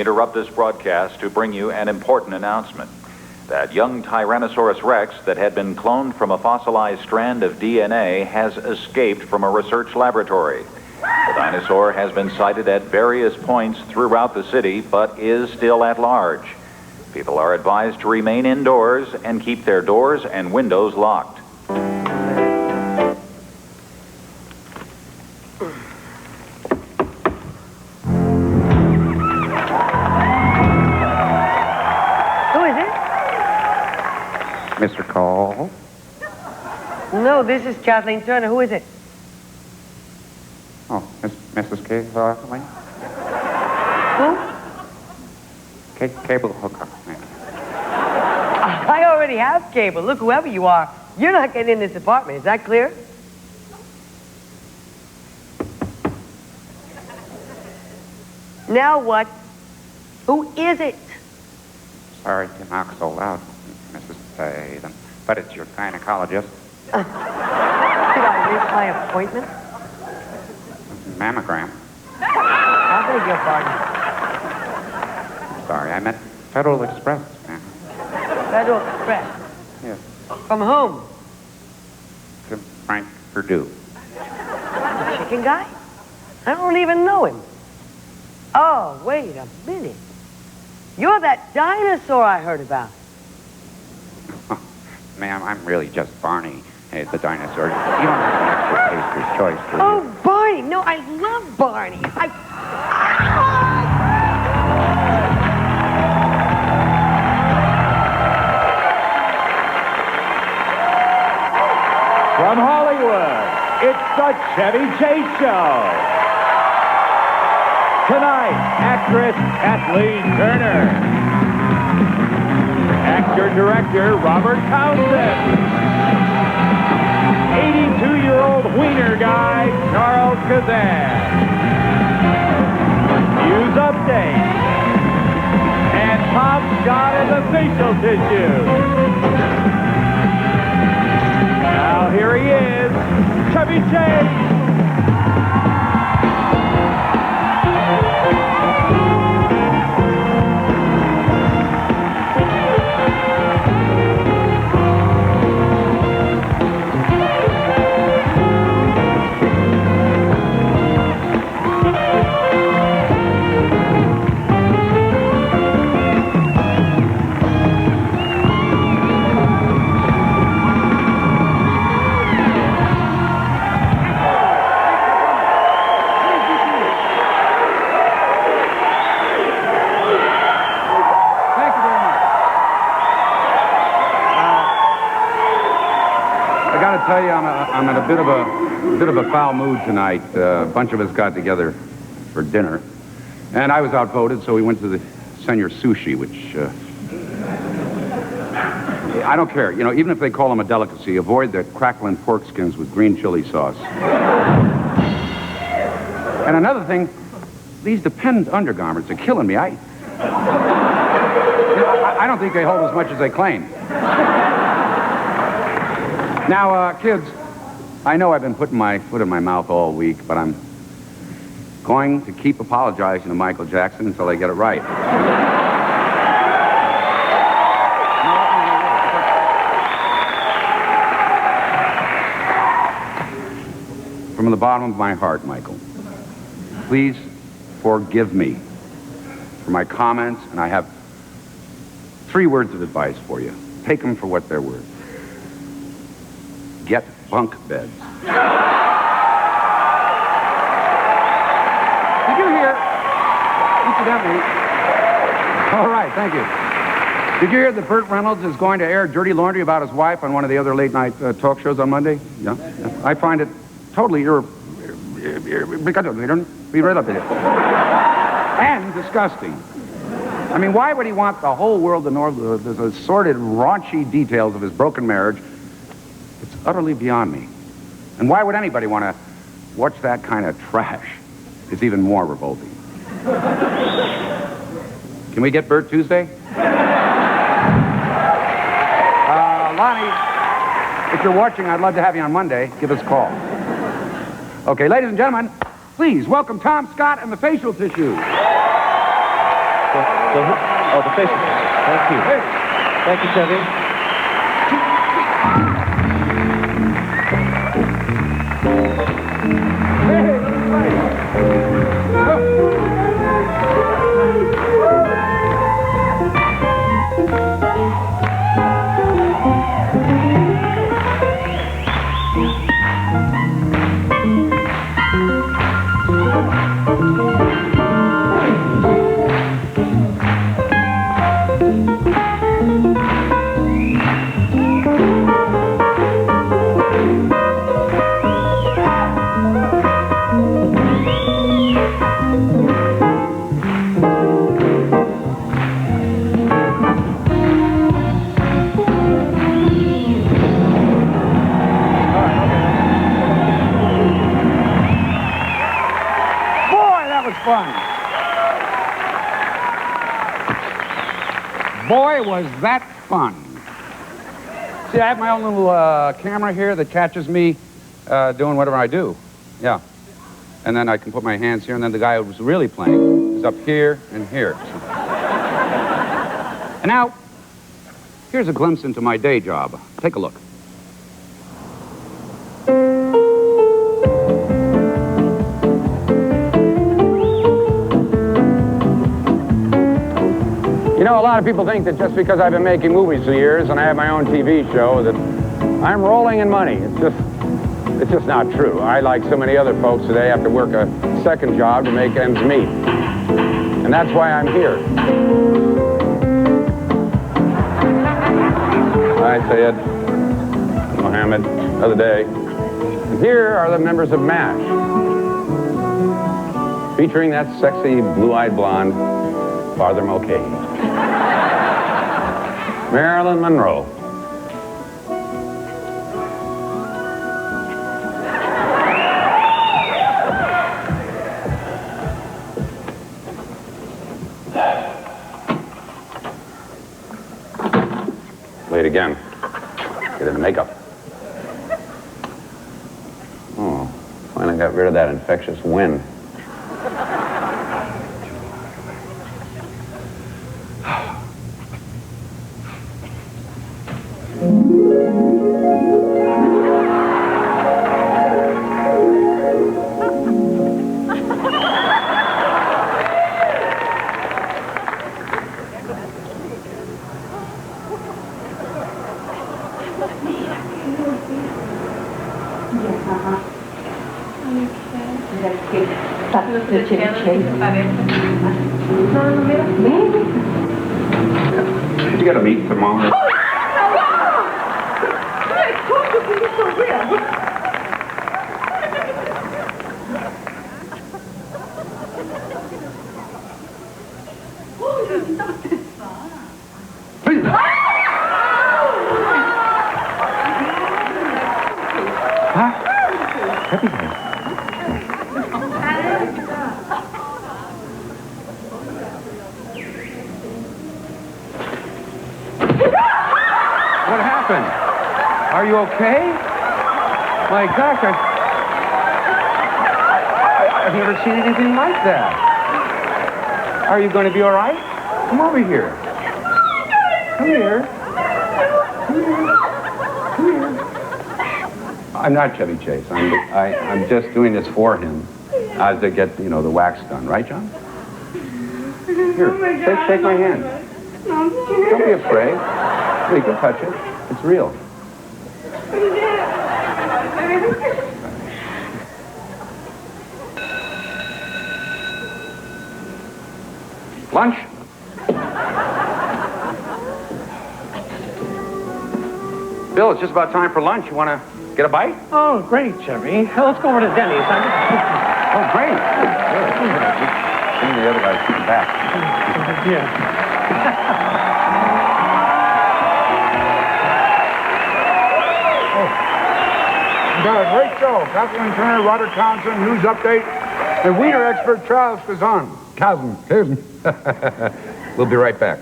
interrupt this broadcast to bring you an important announcement. That young Tyrannosaurus Rex that had been cloned from a fossilized strand of DNA has escaped from a research laboratory. The dinosaur has been sighted at various points throughout the city, but is still at large. People are advised to remain indoors and keep their doors and windows locked. Mr. Cole? No, this is Kathleen Turner. Who is it? Oh, Mrs. Kathleen? Who? Cable hookup. Yeah. I already have cable. Look, whoever you are, you're not getting in this apartment. Is that clear? Now what? Who is it? Sorry to knock so loud, Mrs. Tatum, but it's your gynecologist. Did I miss my appointment? Mammogram. I beg your pardon. Sorry, I meant Federal Express, ma'am. Federal Express? Yes. From whom? To Frank Perdue. The chicken guy? I don't even know him. Oh, wait a minute. You're that dinosaur I heard about. Ma'am, I'm really just Barney, the dinosaur. You don't have an extra taster's choice, do you? Oh, Barney. No, I love Barney. From Hollywood, it's the Chevy Chase Show. Tonight, actress Kathleen Turner. Actor-director Robert Townsend. 82-year-old wiener guy Charles Kazan. News update. And Tom Scott and the facial tissue. Now here he is, Chevy Chase. Tell you, I'm in a bit of a foul mood tonight. A bunch of us got together for dinner, and I was outvoted, so we went to the Senior Sushi, which I don't care. You know, even if they call them a delicacy, avoid the crackling pork skins with green chili sauce. And another thing, these depend undergarments are killing me. I don't think they hold as much as they claim. Now, kids, I know I've been putting my foot in my mouth all week, but I'm going to keep apologizing to Michael Jackson until I get it right. From the bottom of my heart, Michael, please forgive me for my comments, and I have 3 words of advice for you. Take them for what they're worth. Get bunk beds. Did you hear? Incidentally. All right, thank you. Did you hear that Burt Reynolds is going to air dirty laundry about his wife on one of the other late-night talk shows on Monday? Yeah. I find it totally and disgusting. I mean, why would he want the whole world to know the sordid, raunchy details of his broken marriage? It's utterly beyond me. And why would anybody want to watch that kind of trash? It's even more revolting. Can we get Bert Tuesday? Lonnie, if you're watching, I'd love to have you on Monday. Give us a call. Okay, ladies and gentlemen, please welcome Tom Scott and the facial tissue. So Oh, the fish. Thank you. Thank you, Chevy. Boy, was that fun. See, I have my own little camera here that catches me doing whatever I do. Yeah. And then I can put my hands here, and then the guy who's really playing is up here and here. And now, here's a glimpse into my day job. Take a look. You know, a lot of people think that just because I've been making movies for years and I have my own TV show that I'm rolling in money. It's just not true. I, like so many other folks today, have to work a second job to make ends meet. And that's why I'm here. Hi, Sayed. Mohammed, other day. And here are the members of MASH. Featuring that sexy, blue-eyed blonde, Father Mulcahy. Marilyn Monroe. Late again. Get in makeup. Oh, finally got rid of that infectious wind. Did you get a meat thermometer? What happened? Are you okay? My gosh, I've never seen anything like that. Are you going to be all right? Come over here. Come here. Come here. Come here. I'm not Chevy Chase. I'm just doing this for him as they get, the wax done. Right, John? Here, shake my hand. Don't be afraid. You can touch it. It's real. Lunch? Bill, it's just about time for lunch. You want to get a bite? Oh, great, Chevy. Let's go over to Denny's. Oh, great. Bring the other guys back. Yeah. Got a great show. Kathleen Turner, Robert Townsend, news update, and wiener expert Charles Kazan. Kazan. We'll be right back.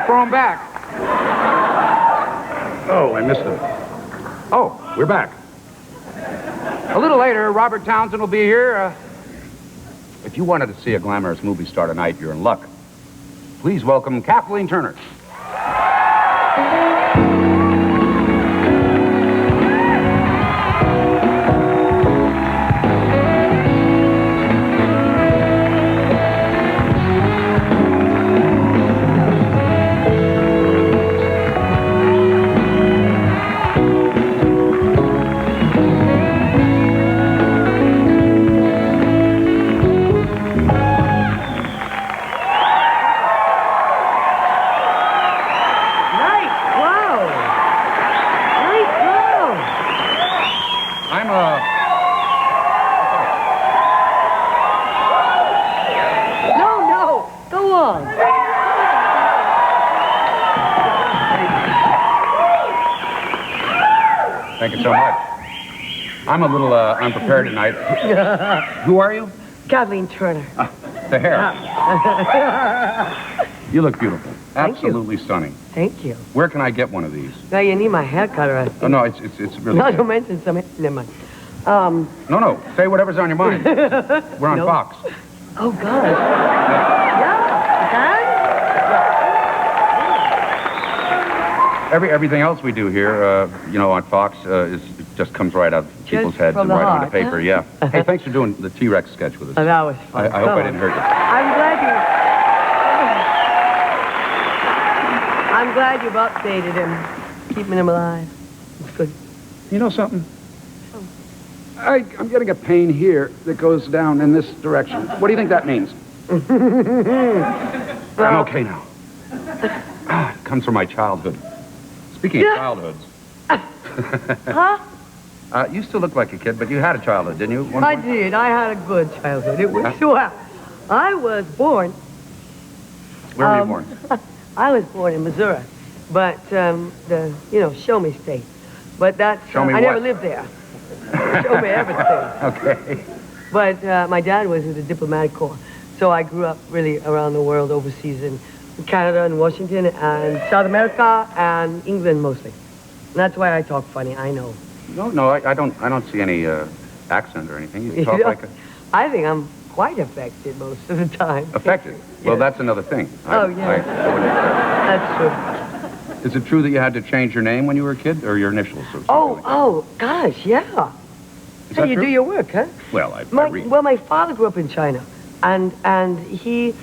throw him back. Oh, I missed him. Oh, we're back. A little later, Robert Townsend will be here. If you wanted to see a glamorous movie star tonight, you're in luck. Please welcome Kathleen Turner. Thank you so much. I'm a little unprepared tonight. Who are you? Kathleen Turner. The hair. You look beautiful. Thank Absolutely stunning. Thank you. Where can I get one of these? Now you need my hair cutter, I think. Oh, no, it's really Not good. to mention some... Never mind. No, say whatever's on your mind. We're on Fox. Oh, God. Yeah, Dad? Everything else we do here, on Fox, it just comes right out of people's heads from and the right heart, on the paper, huh? yeah. Hey, thanks for doing the T-Rex sketch with us. Oh, that was fun. I hope I didn't hurt you. I'm glad you've updated him, keeping him alive. It's good. You know something? I'm getting a pain here that goes down in this direction. What do you think that means? I'm okay now. It comes from my childhood. Speaking of childhoods. Huh? You still look like a kid, but you had a childhood, didn't you? I did. I had a good childhood. It was well. I was born. Where were you born? I was born in Missouri, but show me state. But that's Show me I never what? lived there. Show me everything. Okay. But my dad was in the diplomatic corps, so I grew up really around the world, overseas in Canada and Washington and South America and England mostly. And that's why I talk funny. I know. No, I don't see any accent or anything. You talk like a... I think I'm quite affected most of the time. Affected? Well, Yes. that's another thing. Yeah. That's true. Is it true that you had to change your name when you were a kid, or your initials? Or something like that? Oh, gosh, yeah. Is How that you true? do your work, huh? Well, I read. Well, my father grew up in China, and he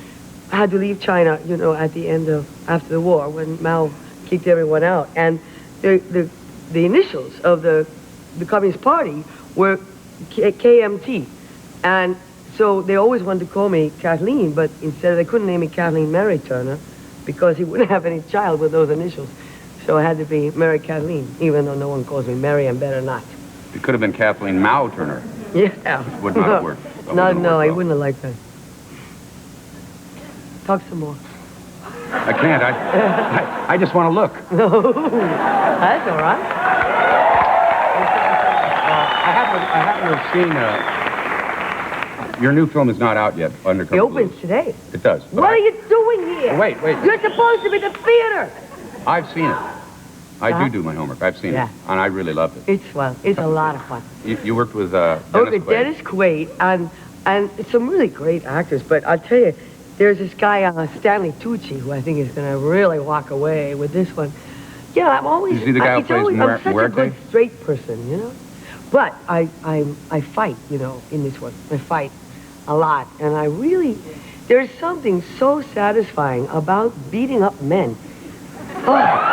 had to leave China, at the end of after the war when Mao kicked everyone out, and the initials of the Communist Party were KMT, and so they always wanted to call me Kathleen, but instead they couldn't name me Kathleen Mary Turner because he wouldn't have any child with those initials. So I had to be Mary Kathleen, even though no one calls me Mary and better not. It could have been Kathleen Mao Turner. Yeah. Would not have worked. That No, wouldn't have I worked well. wouldn't have liked that. Talk some more. I can't. I just want to look. That's all right. I happen to have seen... your new film is not out yet, Undercover It opens Blues. today. It does. but What are you doing here? Wait. You're supposed to be the theater. I've seen it. I Uh-huh. do my homework. I've seen Yeah. it, and I really loved it. It's fun. It's a lot of fun. You worked with Dennis Okay, Quaid. Dennis Quaid and some really great actors. But I'll tell you, there's this guy Stanley Tucci who I think is going to really walk away with this one. Yeah, I'm always. Is he the guy who it's plays always, I'm such a Muerte? good straight person, But I fight, in this one. I fight a lot, and I really. There's something so satisfying about beating up men. Oh.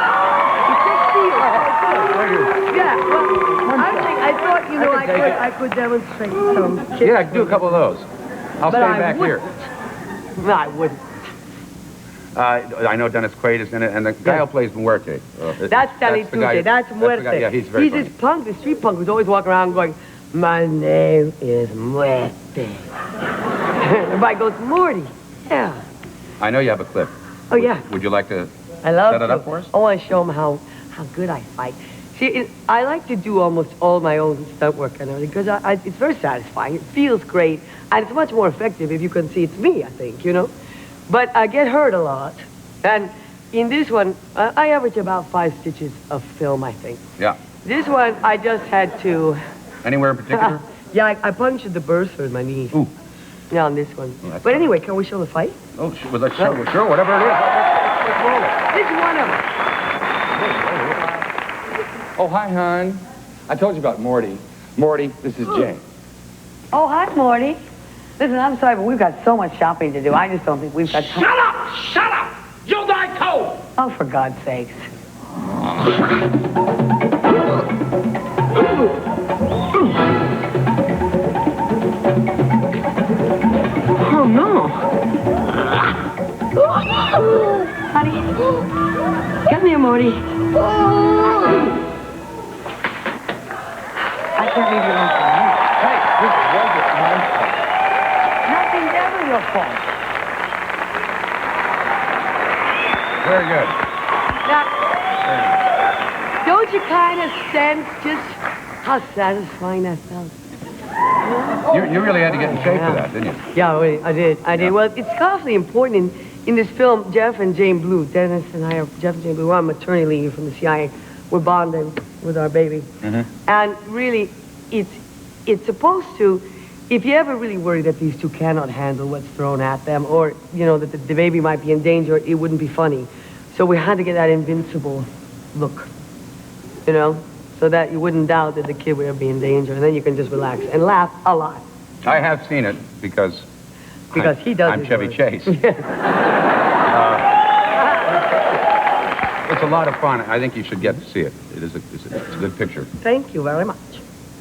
Yeah, well, I thought, I could demonstrate some kicks. Yeah, do a couple of those. I'll But stand I back here. No, I wouldn't. I know Dennis Quaid is in it, and the guy who plays Muerte. That's Stanley the guy- Tucci. That's the Muerte. guy- yeah, he's very funny. this punk, the street punk, who's always walking around going, my name is Muerte. Everybody goes, Morty. Yeah. I know you have a clip. Oh, yeah. Would you like to I love set it to. up for us? I want to show them how good I fight. See, I like to do almost all my own stunt work and everything because it's very satisfying. It feels great, and it's much more effective if you can see it's me, I think, But I get hurt a lot, and in this one, I average about 5 stitches of film, I think. Yeah. This one, I just had to... Anywhere in particular? Yeah, I punctured the burster in my knee. Ooh. Yeah, on this one. Oh, that's But anyway, can we show the fight? Oh, well, let's show it. Sure, whatever it is. Let's roll it. This is one of them. Oh, hi, hon. I told you about Morty. Morty, this is Jay. Oh, hi, Morty. Listen, I'm sorry, but we've got so much shopping to do. I just don't think we've got time. Shut up! Shut up! You die cold! Oh, for God's sakes. Oh, no. Honey, come here, Morty. I can't leave you alone for a minute. Hey, this wasn't my fault. Nothing's ever your fault. Very good. Now, don't you kind of sense just how satisfying that felt? You really had to get in shape for that, didn't you? Yeah, I did. Yeah. Well, it's constantly important in this film. Jeff and Jane Blue, Dennis and I are Jeff and Jane Blue. We're on maternity leave from the CIA. We're bonding with our baby, and really, it's supposed to. If you ever really worry that these two cannot handle what's thrown at them, or that the baby might be in danger, it wouldn't be funny. So we had to get that invincible look, so that you wouldn't doubt that the kid would ever be in danger, and then you can just relax and laugh a lot. I have seen it because He does. I'm Chevy Chase. It's a lot of fun. I think you should get to see it. It's a good picture. Thank you very much.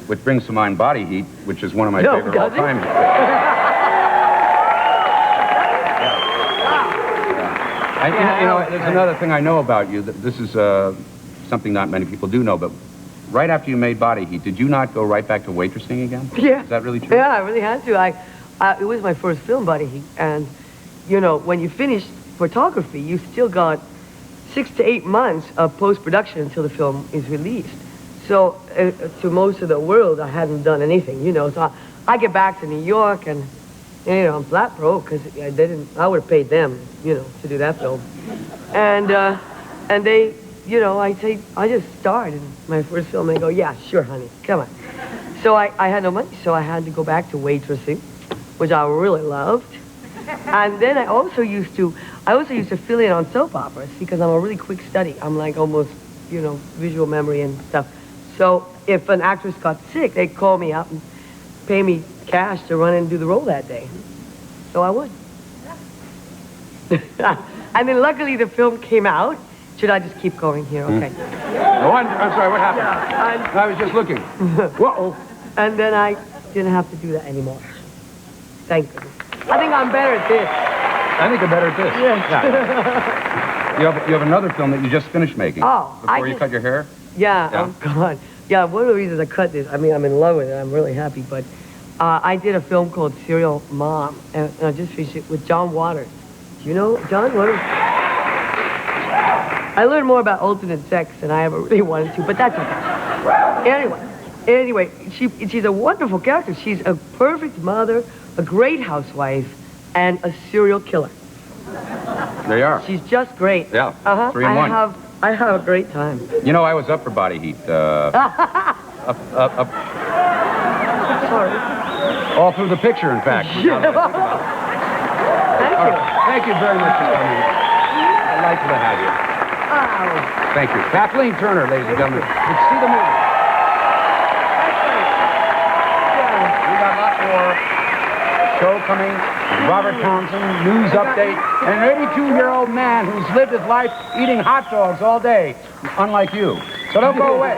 Which brings to mind Body Heat, which is one of my favorite does it? all-time pictures. There's another thing I know about you. That this is something not many people do know, but right after you made Body Heat, did you not go right back to waitressing again? Yeah. Is that really true? Yeah, I really had to. It was my first film, Body Heat, and when you finish photography, you still got 6 to 8 months of post-production until the film is released. So to most of the world, I hadn't done anything, So I get back to New York, and I'm flat broke because I would have paid them, to do that film, and they, I say I just starred in my first film. And they go, yeah, sure, honey, come on. So I had no money, so I had to go back to waitressing, which I really loved. And then I also used to fill in on soap operas because I'm a really quick study. I'm like almost, visual memory and stuff. So if an actress got sick, they'd call me up and pay me cash to run in and do the role that day. So I would. And then luckily the film came out. Should I just keep going here? Okay. I'm sorry, what happened? I was just looking. Whoa. And then I didn't have to do that anymore. Thank you. I think I'm better at this. I think you're better at this. Yes. Yeah. You have another film that you just finished making. Oh, Before you cut your hair? Yeah, Yeah. oh God. Yeah, one of the reasons I cut this, I'm in love with it. I'm really happy. But I did a film called Serial Mom, and I just finished it with John Waters. Do you know John Waters? I learned more about alternate sex than I ever really wanted to, but that's okay. Anyway, she's a wonderful character. She's a perfect mother, a great housewife, and a serial killer. There you are. She's just great. Yeah, 3 in 1. I have a great time. I was up for Body Heat. Sorry. All through the picture, in fact. Thank you. Thank you very much for coming. Delightful to have you. Oh. Thank you. Kathleen Turner, ladies and gentlemen. Let's see the movie. We got a lot more show coming. Robert Townsend, news update, and an 82-year-old man who's lived his life eating hot dogs all day, unlike you. So don't go away.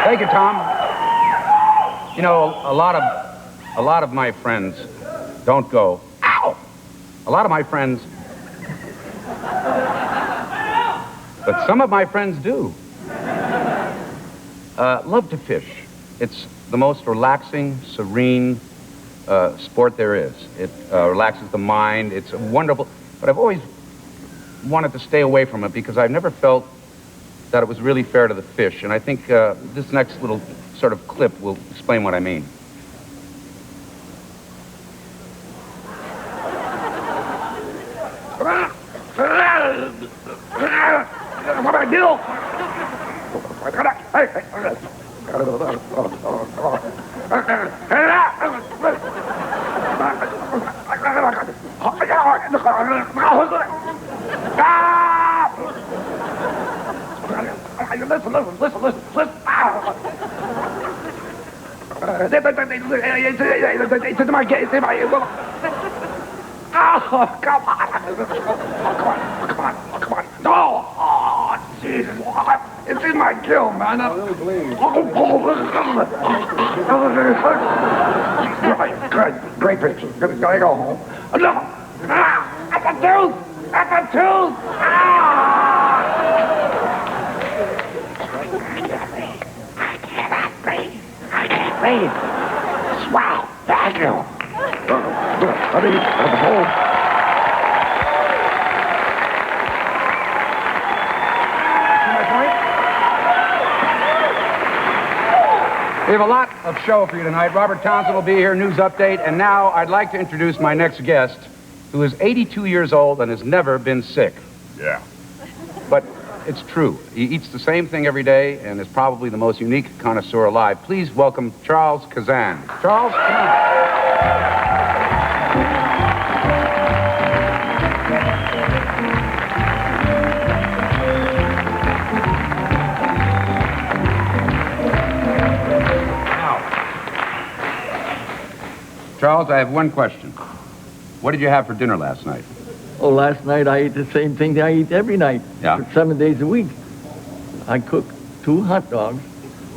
Thank you, Tom. A lot of my friends don't go. Ow! A lot of my friends but some of my friends do. Love to fish. It's the most relaxing, serene sport there is. It relaxes the mind. It's wonderful. But I've always wanted to stay away from it because I've never felt that it was really fair to the fish. And I think this next little sort of clip will explain what I mean. What I do? Oh, come on. Come on. No! Oh, Jesus. It's in my gill, man. Great picture. Gotta go home. No! At the tooth! At the tooth! I can't breathe. Swell. Thank you. We have a lot of show for you tonight. Robert Townsend will be here, news update. And now I'd like to introduce my next guest, who is 82 years old and has never been sick. Yeah. But it's true. He eats the same thing every day and is probably the most unique connoisseur alive. Please welcome Charles Kazan. Charles, come on. Charles, I have one question. What did you have for dinner last night? Oh, last night I ate the same thing that I eat every night. Yeah. For 7 days a week. I cook 2 hot dogs.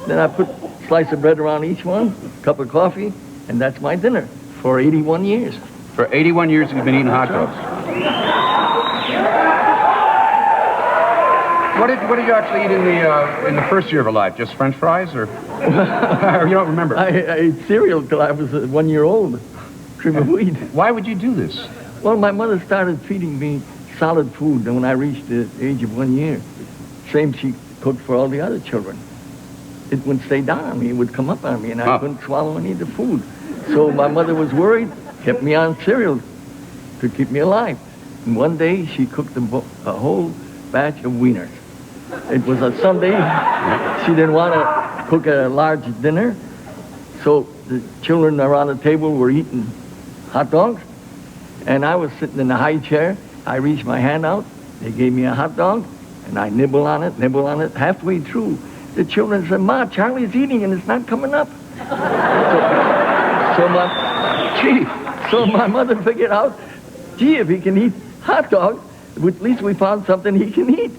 Then I put a slice of bread around each one, a cup of coffee, and that's my dinner for 81 years. For 81 years you've been eating hot dogs. What did you actually eat in the first year of your life? Just French fries, or or you don't remember? I ate cereal till I was 1 year old. Cream of wheat. Why would you do this? Well, my mother started feeding me solid food when I reached the age of 1 year. Same she cooked for all the other children. It wouldn't stay down on me. It would come up on me, and I couldn't swallow any of the food. So my mother was worried, kept me on cereal to keep me alive. And one day she cooked a whole batch of wieners. It was a Sunday. She didn't want to cook a large dinner. So the children around the table were eating hot dogs. And I was sitting in the high chair. I reached my hand out. They gave me a hot dog. And I nibble on it. Halfway through, the children said, "Ma, Charlie's eating and it's not coming up." So my mother figured out, gee, if he can eat hot dogs, at least we found something he can eat.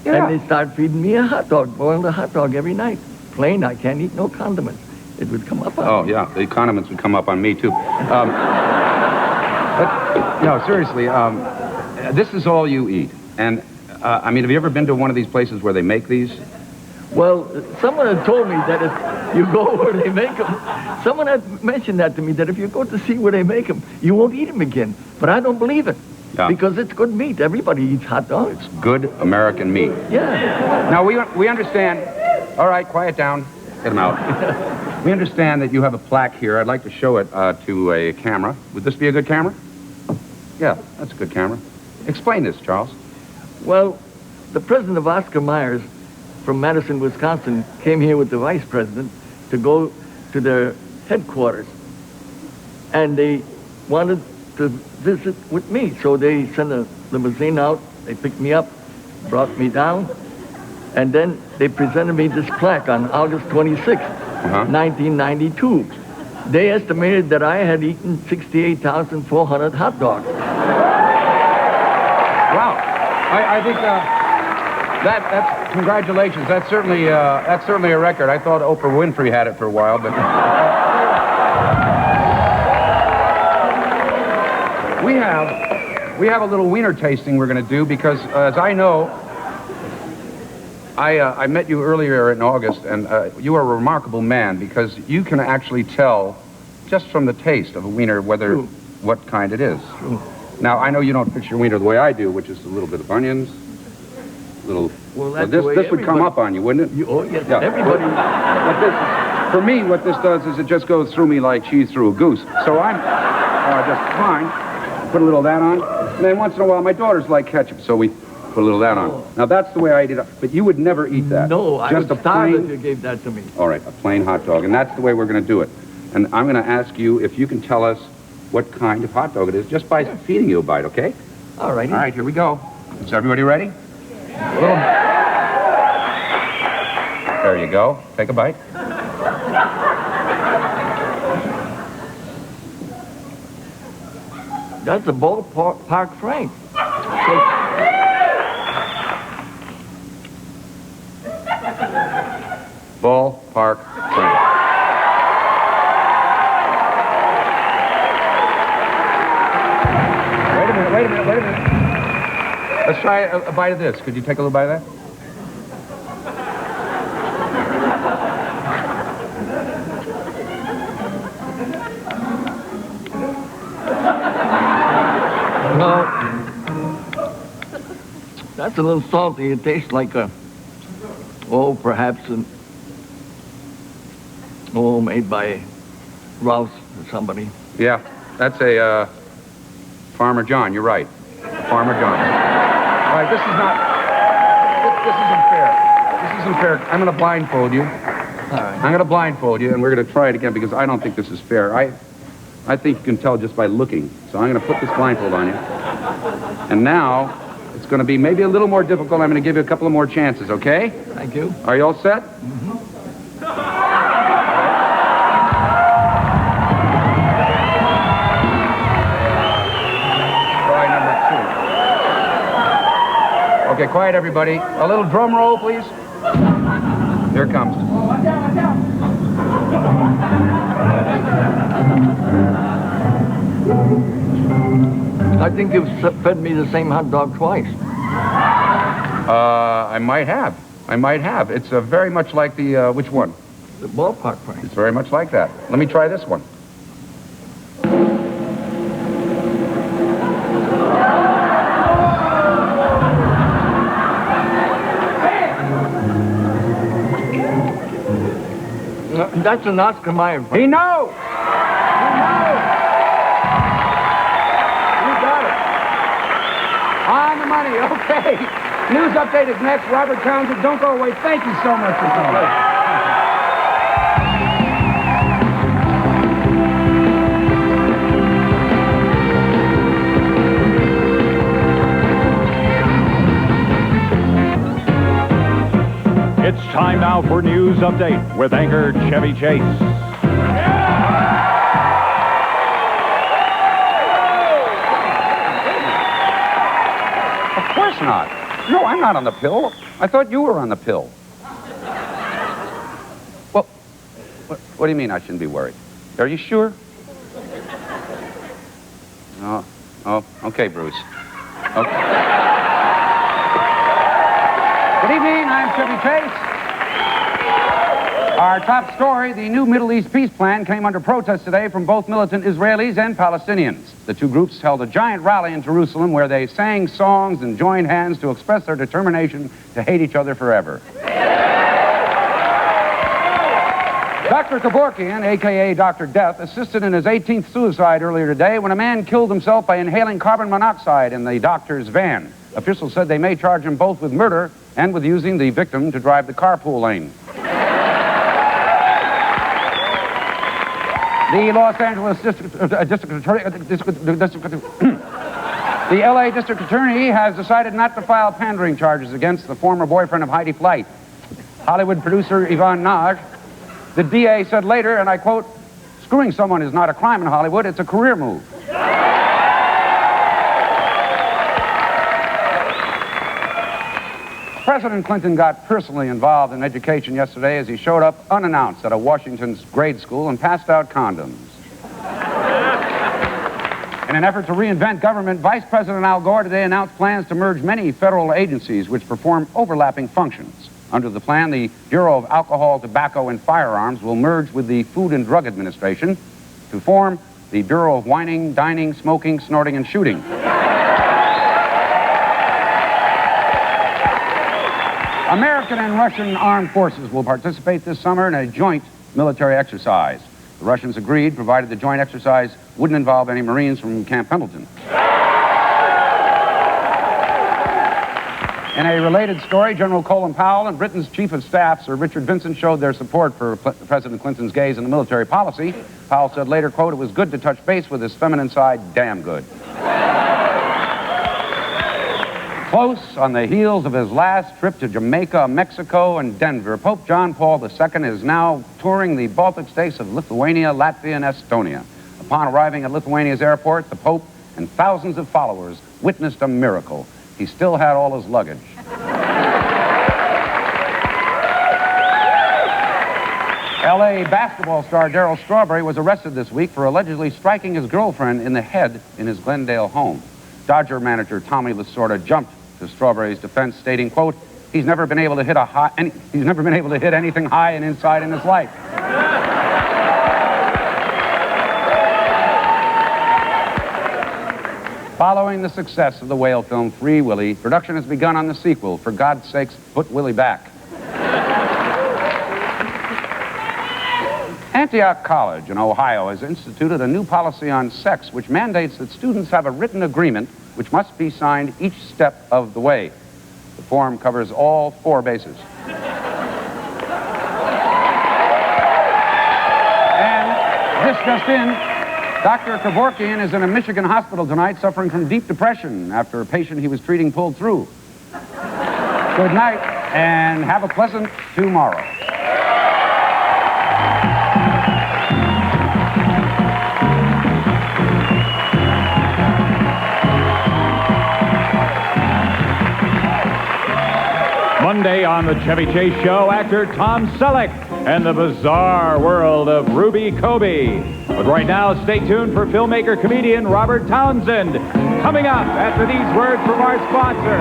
Yeah. And they started feeding me a hot dog, boiled a hot dog every night. Plain, I can't eat no condiments. It would come up on me. Oh, yeah, the condiments would come up on me, too. But, no, seriously, this is all you eat. And, I mean, have you ever been to one of these places where they make these? Well, someone had told me that if you go where they make them, someone had mentioned that to me, that if you go to see where they make them, you won't eat them again. But I don't believe it. Yeah. Because it's good meat. Everybody eats hot dogs. It's good American meat. Yeah. Now, we understand. All right, quiet down. Get them out. We understand that you have a plaque here. I'd like to show it to a camera. Would this be a good camera? Yeah, that's a good camera. Explain this, Charles. Well, the president of Oscar Myers from Madison, Wisconsin, came here with the vice president to go to their headquarters. And they wanted to visit with me. So they sent a limousine out. They picked me up, brought me down, and then they presented me this plaque on August 26th, 1992. They estimated that I had eaten 68,400 hot dogs. Wow. I think that's congratulations. That's certainly a record. I thought Oprah Winfrey had it for a while, but we have a little wiener tasting we're going to do because, as I know, I met you earlier in August, and you are a remarkable man because you can actually tell just from the taste of a wiener what kind it is. True. Now, I know you don't fix your wiener the way I do, which is a little bit of onions, Well, that's this the way would come up on you, wouldn't it? Oh, yes, Yeah. everybody. For me, what this does is it just goes through me like cheese through a goose. So I'm just fine. Put a little of that on. And then once in a while, my daughters like ketchup, so we put a little of that on. Now, that's the way I eat it. But you would never eat that. No, I just would a starve plain... if you gave that to me. All right, a plain hot dog. And that's the way we're going to do it. And I'm going to ask you if you can tell us what kind of hot dog it is just by feeding you a bite, okay? All righty. All right, here we go. Is everybody ready? There you go. Take a bite. That's a ballpark Frank. Ballpark Frank. Wait a minute. Let's try a bite of this. Could you take a little bite of that? No. That's a little salty. It tastes like perhaps made by Rouse or somebody. Yeah, that's a Farmer John. You're right. Farmer John. All right, this isn't fair. This isn't fair. I'm going to blindfold you. All right. I'm going to blindfold you, and we're going to try it again because I don't think this is fair. I think you can tell just by looking. So I'm going to put this blindfold on you. And now, it's going to be maybe a little more difficult. I'm going to give you a couple of more chances, okay? Thank you. Are you all set? Try number 2. Okay, quiet, everybody. A little drum roll, please. Here it comes. I think you've fed me the same hot dog twice. I might have. It's very much like the, which one? The ballpark Frank. It's very much like that. Let me try this one. That's an Oscar Mayer. He knows! You got it. On the money, okay. News update is next. Robert Townsend, don't go away. Thank you so much for coming. It's time now for News Update with anchor Chevy Chase. Of course not. No, I'm not on the pill. I thought you were on the pill. Well, what do you mean I shouldn't be worried? Are you sure? Oh, okay, Bruce. Okay. Good evening, I'm Chevy Chase. Our top story, the new Middle East peace plan came under protest today from both militant Israelis and Palestinians. The two groups held a giant rally in Jerusalem where they sang songs and joined hands to express their determination to hate each other forever. Dr. Kevorkian, a.k.a. Dr. Death, assisted in his 18th suicide earlier today when a man killed himself by inhaling carbon monoxide in the doctor's van. Officials said they may charge him both with murder and with using the victim to drive the carpool lane. The Los Angeles District Attorney, the L.A. District Attorney has decided not to file pandering charges against the former boyfriend of Heidi Fleiss, Hollywood producer Yvonne Nage. The DA said later, and I quote, "Screwing someone is not a crime in Hollywood, it's a career move." President Clinton got personally involved in education yesterday as he showed up unannounced at a Washington's grade school and passed out condoms. In an effort to reinvent government, Vice President Al Gore today announced plans to merge many federal agencies which perform overlapping functions. Under the plan, the Bureau of Alcohol, Tobacco, and Firearms will merge with the Food and Drug Administration to form the Bureau of Whining, Dining, Smoking, Snorting, and Shooting. American and Russian armed forces will participate this summer in a joint military exercise. The Russians agreed, provided the joint exercise wouldn't involve any Marines from Camp Pendleton. In a related story, General Colin Powell and Britain's Chief of Staff, Sir Richard Vincent, showed their support for President Clinton's gaze in the military policy. Powell said later, quote, "It was good to touch base with his feminine side, damn good." Close on the heels of his last trip to Jamaica, Mexico, and Denver, Pope John Paul II is now touring the Baltic states of Lithuania, Latvia, and Estonia. Upon arriving at Lithuania's airport, the Pope and thousands of followers witnessed a miracle. He still had all his luggage. L.A. basketball star Darryl Strawberry was arrested this week for allegedly striking his girlfriend in the head in his Glendale home. Dodger manager Tommy Lasorda jumped to Strawberry's defense, stating, quote, he's never been able to hit anything high and inside in his life. Following the success of the whale film Free Willy, production has begun on the sequel, For God's Sakes, Put Willie Back. Antioch College in Ohio has instituted a new policy on sex which mandates that students have a written agreement which must be signed each step of the way. The form covers all 4 bases. And this just in, Dr. Kevorkian is in a Michigan hospital tonight suffering from deep depression after a patient he was treating pulled through. Good night, and have a pleasant tomorrow. Monday on the Chevy Chase Show, actor Tom Selleck and the bizarre world of Ruby Kobe. But right now, stay tuned for filmmaker-comedian Robert Townsend. Coming up after these words from our sponsor.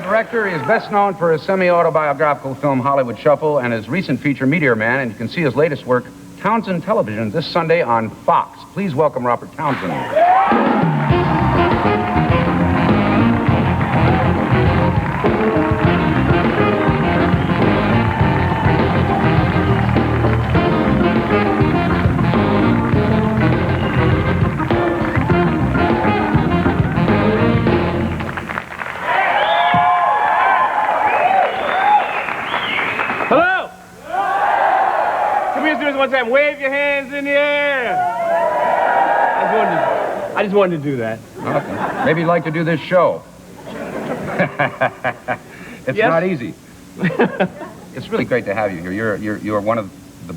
Director is best known for his semi-autobiographical film Hollywood Shuffle and his recent feature Meteor Man, and you can see his latest work, Townsend Television, this Sunday on Fox. Please welcome Robert Townsend. One time, wave your hands in the air. I just wanted to do that. Okay. Maybe you'd like to do this show. It's not easy. It's really great to have you here. You're one of the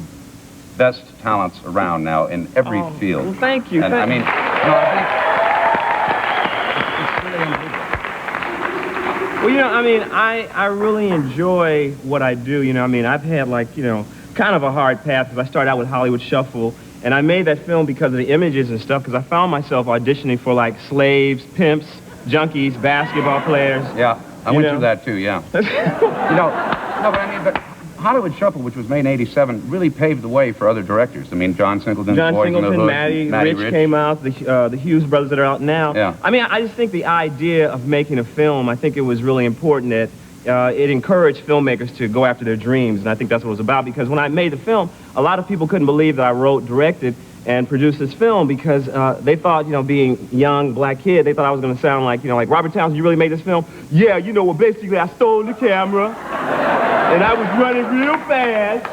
best talents around now in every field. Well, thank you. And I mean, Well, you know, I mean, I really enjoy what I do. You know, I mean, I've had kind of a hard path because I started out with Hollywood Shuffle, and I made that film because of the images and stuff, because I found myself auditioning for slaves, pimps, junkies, basketball players. Yeah, I went through that too, yeah. But Hollywood Shuffle, which was made in '87, really paved the way for other directors. I mean, John Singleton, Matty Rich came out, the Hughes brothers that are out now. Yeah. I mean, I just think the idea of making a film, I think it was really important that it encouraged filmmakers to go after their dreams, and I think that's what it was about, because when I made the film, a lot of people couldn't believe that I wrote, directed, and produced this film because they thought, being young, black kid, they thought I was going to sound like Robert Townsend, you really made this film? Yeah, well, basically I stole the camera, and I was running real fast,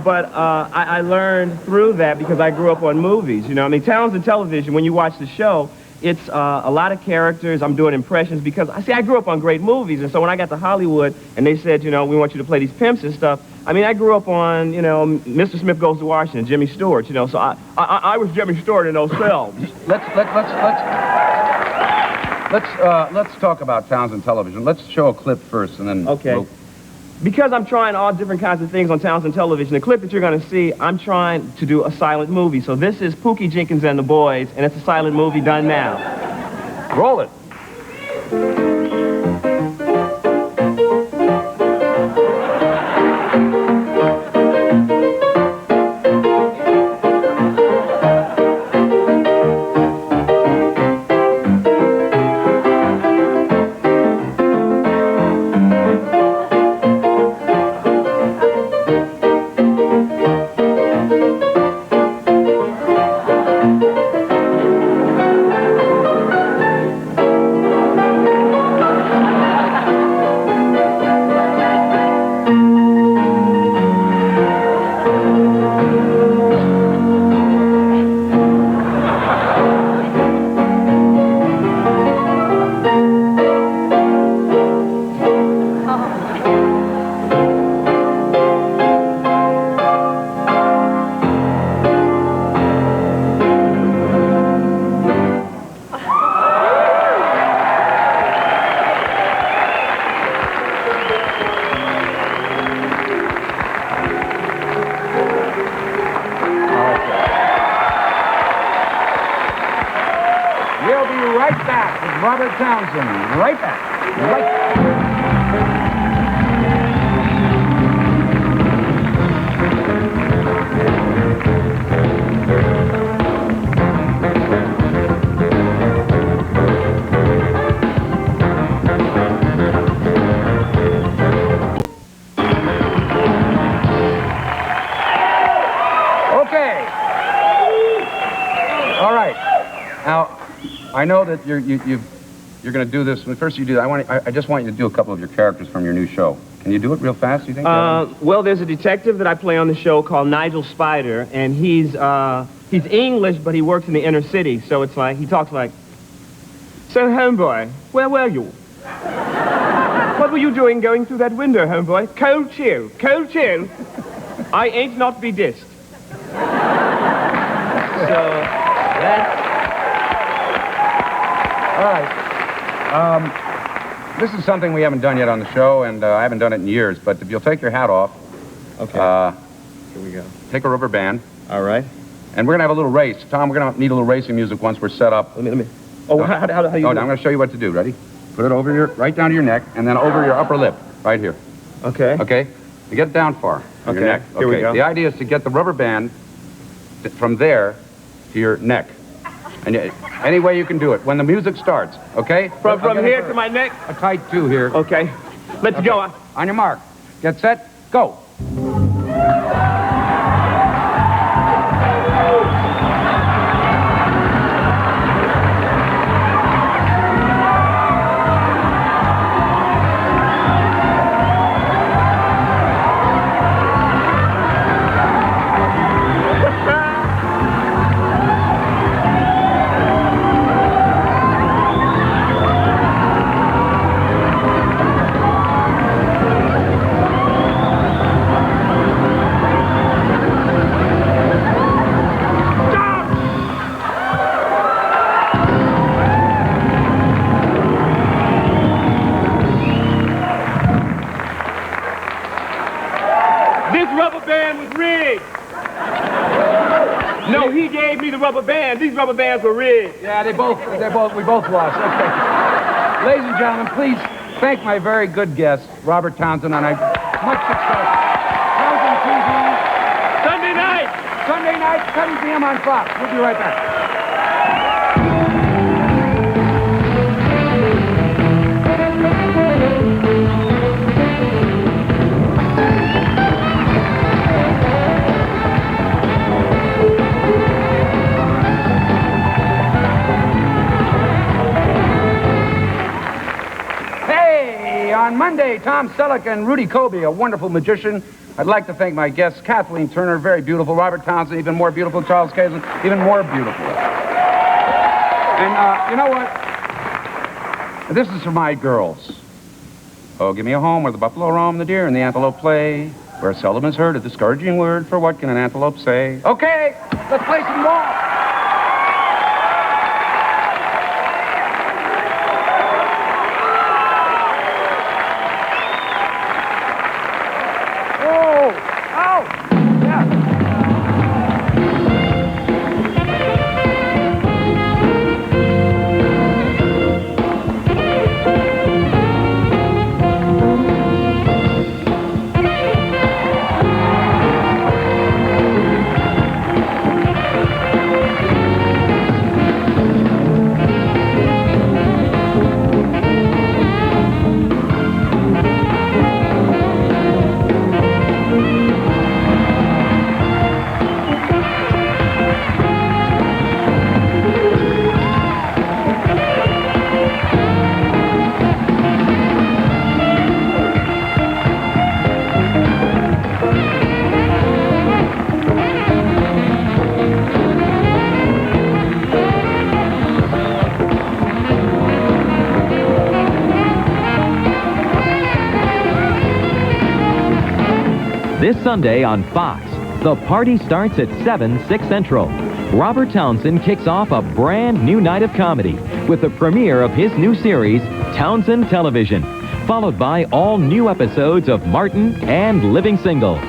but I learned through that because I grew up on movies, I mean, Townsend Television, when you watch the show, it's a lot of characters. I'm doing impressions because, I grew up on great movies, and so when I got to Hollywood and they said, you know, we want you to play these pimps and stuff, I mean, I grew up on, you know, Mr. Smith Goes to Washington, Jimmy Stewart, you know, so I was Jimmy Stewart in those films. Let's talk about Townsend Television. Let's show a clip first, and then okay. Because I'm trying all different kinds of things on Townsend Television, the clip that you're going to see, I'm trying to do a silent movie. So this is Pookie Jenkins and the Boys, and it's a silent movie done now. Roll it. Townsend, right back. Right back. Okay. All right. Now, I know that you're going to do this. First, you do. I just want you to do a couple of your characters from your new show. Can you do it real fast? You think? Well, there's a detective that I play on the show called Nigel Spider, and he's English, but he works in the inner city. So it's like he talks like, "So, homeboy, where were you? What were you doing going through that window, homeboy? Cold chill, cold chill. I ain't not be dissed." So that's all right. This is something we haven't done yet on the show, and I haven't done it in years, but if you'll take your hat off. Okay. Here we go. Take a rubber band. All right. And we're going to have a little race. Tom, we're going to need a little racing music once we're set up. Let me. Oh, no. how do you I'm going to show you what to do. Ready? Put it over right down to your neck, and then over your upper lip, right here. Okay. Okay? You get it down far. Okay. Your neck. Here we go. The idea is to get the rubber band from there to your neck. And any way you can do it. When the music starts, okay? From here to my neck? A tight two here. Okay. Let's go. On your mark. Get set. Go. No, he gave me the rubber bands. These rubber bands were rigged. Yeah, we both lost. Okay. Ladies and gentlemen, please thank my very good guest, Robert Townsend, and much success. Townsend TV. Sunday night, 7 p.m. on Fox. We'll be right back. On Monday, Tom Selleck and Rudy Kobe, a wonderful magician. I'd like to thank my guests, Kathleen Turner, very beautiful, Robert Townsend, even more beautiful, Charles Kazin, even more beautiful. And you know what? This is for my girls. Oh, give me a home where the buffalo roam, the deer and the antelope play, where seldom is heard a discouraging word, for what can an antelope say? Okay, let's play some ball. This Sunday on Fox, the party starts at 7, 6 Central. Robert Townsend kicks off a brand new night of comedy with the premiere of his new series, Townsend Television, followed by all new episodes of Martin and Living Single.